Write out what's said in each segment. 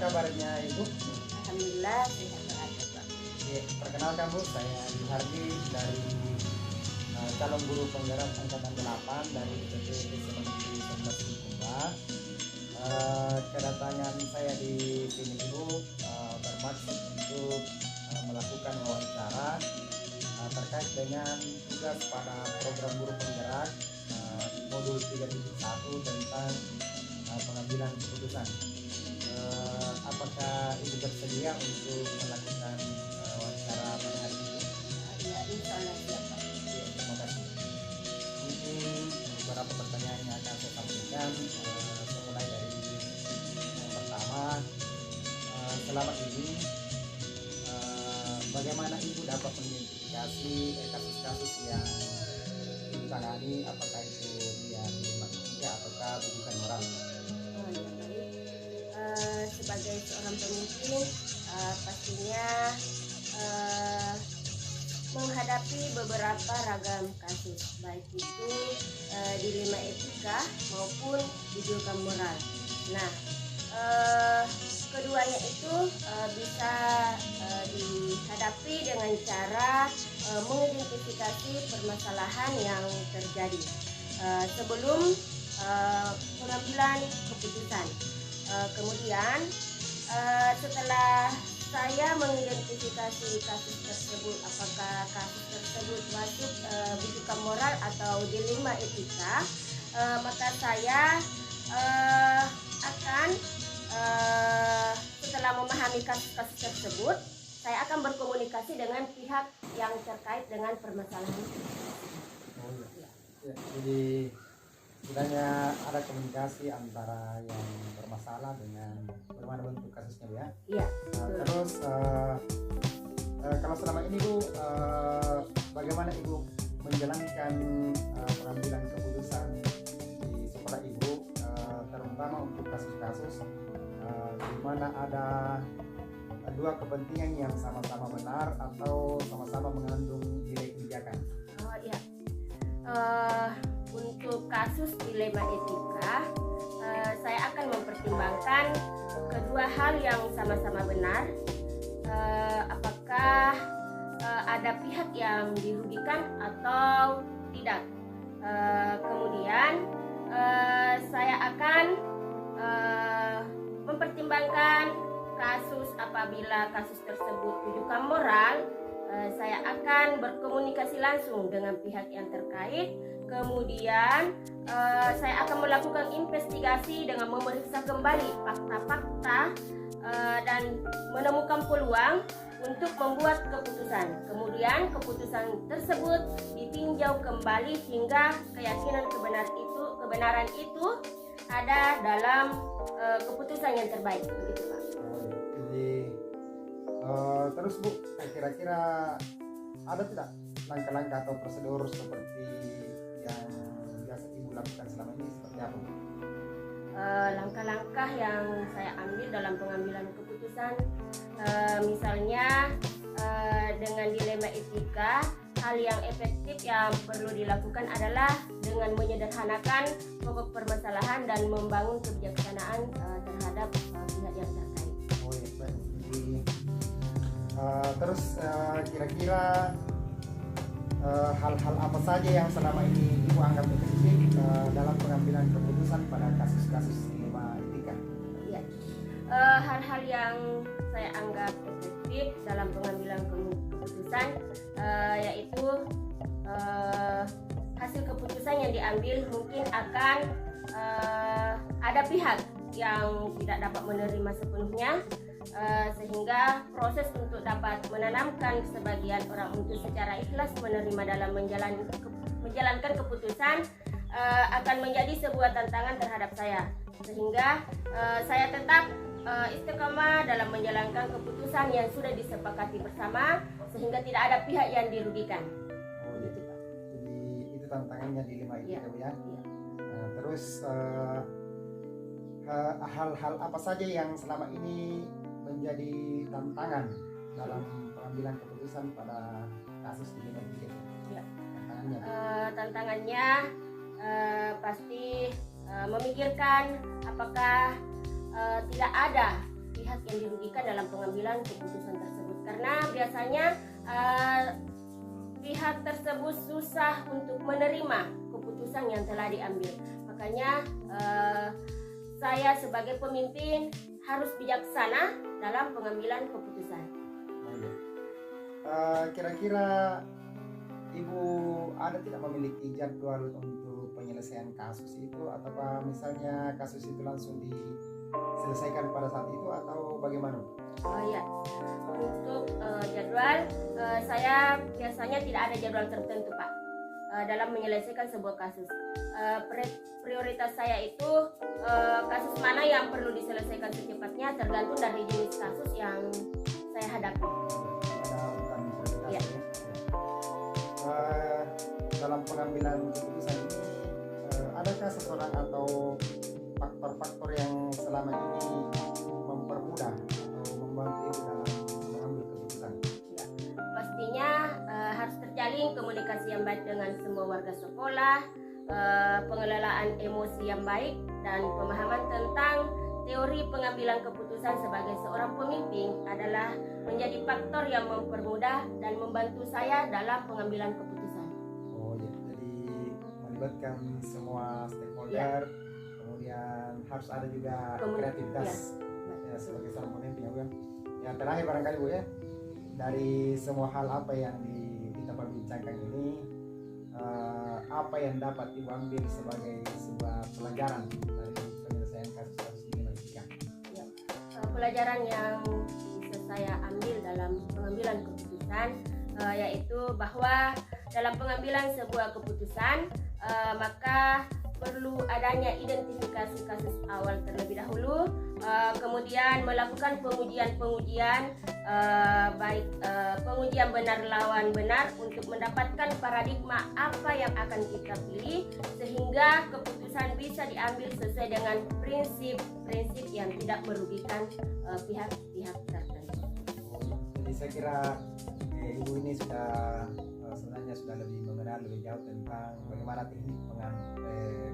kabarnya Ibu? Alhamdulillah sehat berada, Pak. Oke, perkenalkan Bu, saya Yuhardi dari calon guru penggerak angkatan 8 dari UPT Sekolah 11 Bintang. Kedatangan saya di sini Ibu bermaksud untuk melakukan wawancara terkait dengan tugas pada program guru penggerak di modul 3.1 tentang pengambilan keputusan. Apakah Ibu bersedia untuk melakukan wawancara pada hari ini? Ya, insya Allah siap, Pak. Ya, terima kasih. Mungkin beberapa pertanyaan yang akan saya sampaikan, mulai dari yang pertama, selama ini bagaimana Ibu dapat mengidentifikasi kasus-kasus yang ditangani, apakah itu yang dimaksudnya ataukah bukan moral? Oh, ya, baik. Sebagai seorang pemimpin, pastinya menghadapi beberapa ragam kasus, baik itu dilema etika maupun dilema moral. Nah, keduanya itu bisa dihadapi dengan cara mengidentifikasi permasalahan yang terjadi sebelum pengambilan keputusan. Kemudian setelah saya mengidentifikasi kasus tersebut, apakah kasus tersebut masuk bujukan moral atau dilema etika, maka saya akan setelah memahami kasus-kasus tersebut, saya akan berkomunikasi dengan pihak yang terkait dengan permasalahan itu. Oh, iya. Ya, jadi sebenarnya ada komunikasi antara yang bermasalah dengan bagaimana bentuk kasusnya Bu, ya. Iya. Terus kalau selama ini Bu, bagaimana Ibu menjalankan pengambilan keputusan di sekolah Ibu, terutama untuk kasus-kasus di mana ada dua kepentingan yang sama-sama benar atau sama-sama mengandung nilai kebijakan? Oh iya. Untuk kasus dilema etika, saya akan mempertimbangkan kedua hal yang sama-sama benar. Apakah ada pihak yang dirugikan atau tidak. Kemudian saya akan mempertimbangkan kasus apabila kasus tersebut tujukan moral. Saya akan berkomunikasi langsung dengan pihak yang terkait. Kemudian saya akan melakukan investigasi dengan memeriksa kembali fakta-fakta dan menemukan peluang untuk membuat keputusan. Kemudian keputusan tersebut ditinjau kembali hingga keyakinan kebenaran itu ada dalam keputusan yang terbaik, begitu Pak. Jadi terus Bu, kira-kira ada tidak langkah-langkah atau prosedur seperti yang biasa Ibu lakukan selama ini, seperti apa Bu? Langkah-langkah yang saya ambil dalam pengambilan keputusan, misalnya dengan dilema etika, hal yang efektif yang perlu dilakukan adalah dengan menyederhanakan pokok permasalahan dan membangun kebijaksanaan terhadap pihak yang terkait. Oh iya, baik. Jadi, terus kira-kira hal-hal apa saja yang selama ini Ibu anggap efektif dalam pengambilan keputusan pada kasus-kasus dilema etika? Iya. Hal-hal yang saya anggap efektif dalam pengambilan keputusan yaitu hasil keputusan yang diambil mungkin akan ada pihak yang tidak dapat menerima sepenuhnya, sehingga proses untuk dapat menanamkan sebagian orang untuk secara ikhlas menerima dalam menjalankan keputusan akan menjadi sebuah tantangan terhadap saya, sehingga saya tetap istiqamah dalam menjalankan keputusan yang sudah disepakati bersama sehingga tidak ada pihak yang dirugikan. Oh iya, jadi itu tantangannya dilema etika Bu, ya. Iya. Terus hal-hal apa saja yang selama ini menjadi tantangan dalam pengambilan keputusan pada kasus dilema etika? Ya. Tantangannya? Tantangannya pasti memikirkan apakah tidak ada pihak yang dirugikan dalam pengambilan keputusan tersebut, karena biasanya pihak tersebut susah untuk menerima keputusan yang telah diambil. Makanya saya sebagai pemimpin harus bijaksana dalam pengambilan keputusan. Kira-kira Ibu ada tidak memiliki jadwal untuk penyelesaian kasus itu, atau misalnya kasus itu langsung diselesaikan pada saat itu, atau bagaimana? Oh iya, untuk jadwal saya biasanya tidak ada jadwal tertentu, Pak, dalam menyelesaikan sebuah kasus. Prioritas saya itu kasus mana yang perlu diselesaikan secepatnya tergantung dari jenis kasus yang saya hadapi. Ya. Dalam pengambilan keputusan ini, adakah seseorang atau faktor-faktor yang selama ini mempermudah atau membantu Ibu dalam mengambil keputusan? Ya, pastinya harus terjalin komunikasi yang baik dengan semua warga sekolah, pengelolaan emosi yang baik, dan pemahaman tentang teori pengambilan keputusan sebagai seorang pemimpin adalah menjadi faktor yang mempermudah dan membantu saya dalam pengambilan keputusan. Oh ya, jadi melibatkan semua stakeholder, kemudian harus ada juga kreativitas ya, sebagai seorang pemimpin ya Bu. Yang terakhir barangkali Bu ya, dari semua hal apa yang kita perbincangkan ini, apa yang dapat Ibu ambil sebagai sebuah pelajaran dari penyelesaian kasus-kasus ini bagi kita? Ya, pelajaran yang bisa saya ambil dalam pengambilan keputusan yaitu bahwa dalam pengambilan sebuah keputusan maka perlu adanya identifikasi kasus awal terlebih dahulu, kemudian melakukan pengujian baik pengujian benar lawan benar untuk mendapatkan paradigma apa yang akan kita pilih sehingga keputusan bisa diambil sesuai dengan prinsip-prinsip yang tidak merugikan pihak-pihak tertentu. Jadi saya kira Ibu ini sebenarnya sudah lebih mengenal lebih jauh tentang bagaimana teknik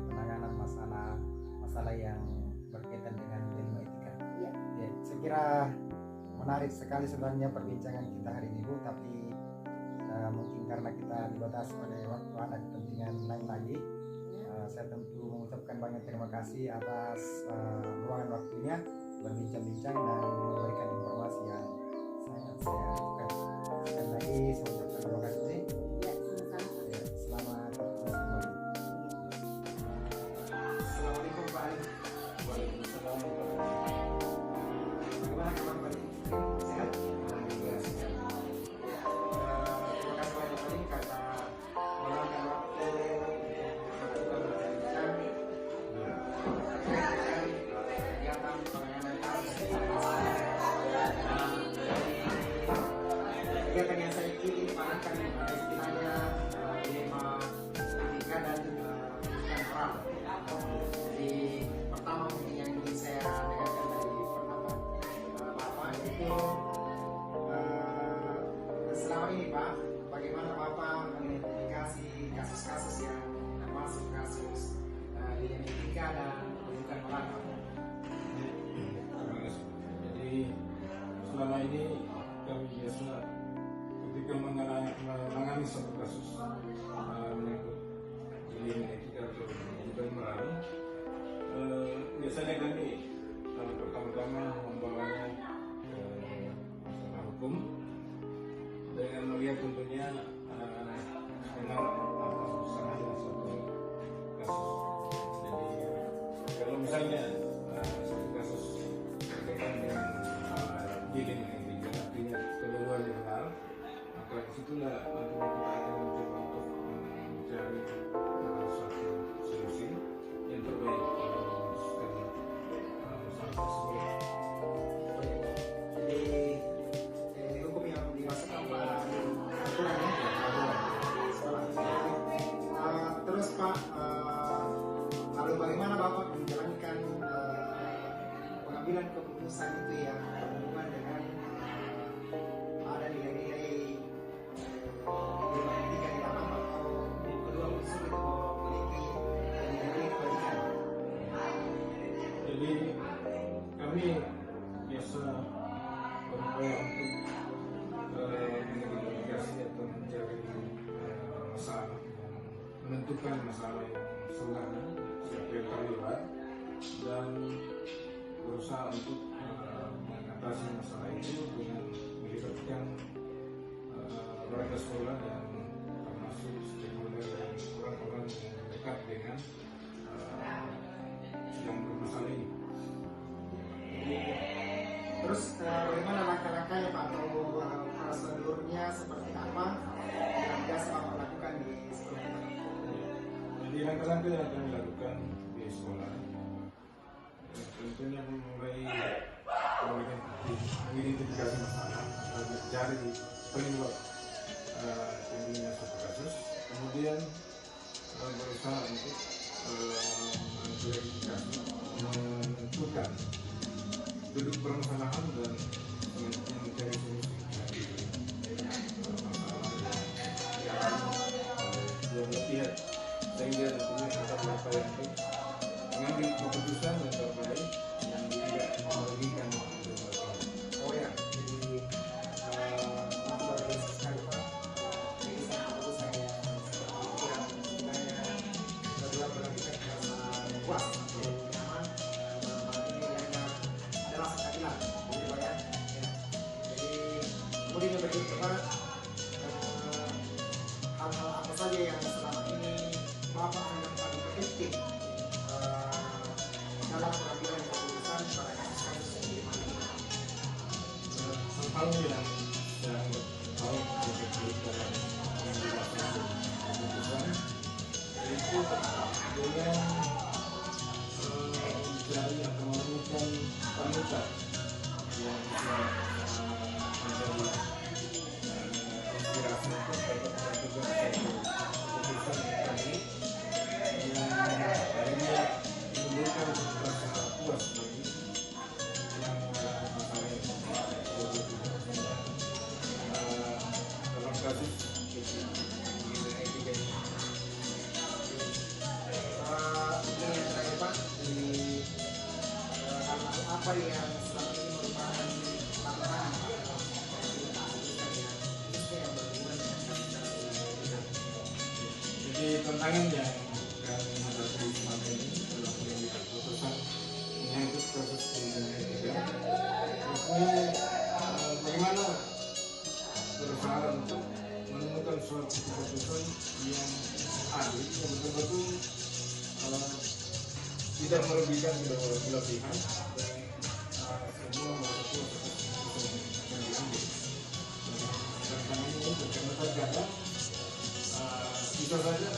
penanganan masalah yang berkaitan dengan ilmu etika. Ya. Ya, saya kira menarik sekali sebenarnya perbincangan kita hari ini Bu, tapi mungkin karena kita dibatasi pada waktu ada kepentingan lain lagi, saya tentu mengucapkan banyak terima kasih atas luangan waktunya berbincang-bincang dan memberikan informasi yang sangat saya suka. Sekali lagi saya ucapkan terima kasih. Ya, sama-sama. Ya, selamat bertugas kembali. Assalamualaikum Pak Ali. Waalaikumsalam. Bagaimana kabar Pak Ali? Sehat? Alhamdulillah sehat. Terima kasih banyak Pak Ali karena meluangkan waktu untuk melakukan kegiatan penanganan kasus di kegiatan yang saya ikuti dipanahkan istilahnya dilema etika dan bukan moral. Jadi pertama mungkin yang ingin saya dengarkan dari pendapat Bapak itu selama ini Pak, bagaimana Bapak mengidentifikasi kasus-kasus yang termasuk kasus dilema etika dan bukan moral? Terima kasih. Jadi selama ini kami biasa ketika menangani satu kasus menyangkut dilema etika atau bukan moral, biasanya kami pertama-tama membawanya ke masalah hukum dengan melihat tentunya benar atau salah satu kasus. Jadi kalau misalnya satu kasus berkaitan dengan dilema etika artinya kedua yang benar, maka disitulah nanti kita akan mencoba untuk mencari suatu solusi yang terbaik untuk memutuskan masalah tersebut. Jadi hukum yang dimasukkan pada aturan ya, di sekolah. Terus Pak, lalu bagaimana Bapak menjalankan pengambilan keputusan itu yang berhubungan dengan ada nilai-nilai etika di dalam, atau kedua unsur itu memiliki nilai-nilai kebajikan? Jadi kami biasa menemukan masalah yang sebenarnya siapa yang terlibat dan berusaha untuk mengatasi masalah itu dengan melibatkan warga sekolah dan termasuk stakeholder dan orang-orang yang dekat dengan yang bermasalah ini. Terus bagaimana langkah-langkah ya Pak atau prosedurnya seperti apa yang biasa Bapak lakukan di sekolah? Jadi langkah-langkah yang kami lakukan di sekolah tentunya mulai mengidentifikasi masalah dan mencari penyebab timbulnya suatu kasus, kemudian berusaha untuk mengklarifikasi, menentukan duduk permasalahan dan mencari solusi dari masalah yang dialami dua belah pihak, sehingga tentunya kita berupaya untuk mengambil keputusan yang terbaik yang tidak merugikan kedua belah pihak. Oh ya, jadi luar biasa sekali Pak. Jadi saya saya pikiran sebenarnya kedua belah pihak merasa puas atau nyaman ini hanya adalah keadilan, gitu Pak ya. Jadi kemudian yang berikutnya Pak, hal-hal apa saja yang selama ini Bapak anggap paling penting dalam pengambilan keputusan pada kasus-kasus yang dimana Hal yang saya anggap paling efektif dalam mengambil keputusan yaitu dengan mencari atau menemukan panutan yang bisa menjadi inspirasi untuk dapat melakukan suatu keputusan yang baik yang akhirnya menimbulkan rasa puas bagi yang masalah yang dalam kasus etika ini. Mungkin yang terakhir Pak, di hal-hal apa yang selama ini merupakan tantangan dari keputusan yang khususnya yang berhubungan dengan kasus-kasus ini? Jadi tantangan yang kami hadapi selama ini dalam pengambilan keputusan menyangkut kasus pelanggaran etika ini bagaimana berusaha untuk menemukan suatu keputusan yang adil, yang betul-betul tidak merugikan kedua belah pihak dan semua merasa puas atas keputusan yang akan diambil. Dan kami ini berkaitan kadang bisa saja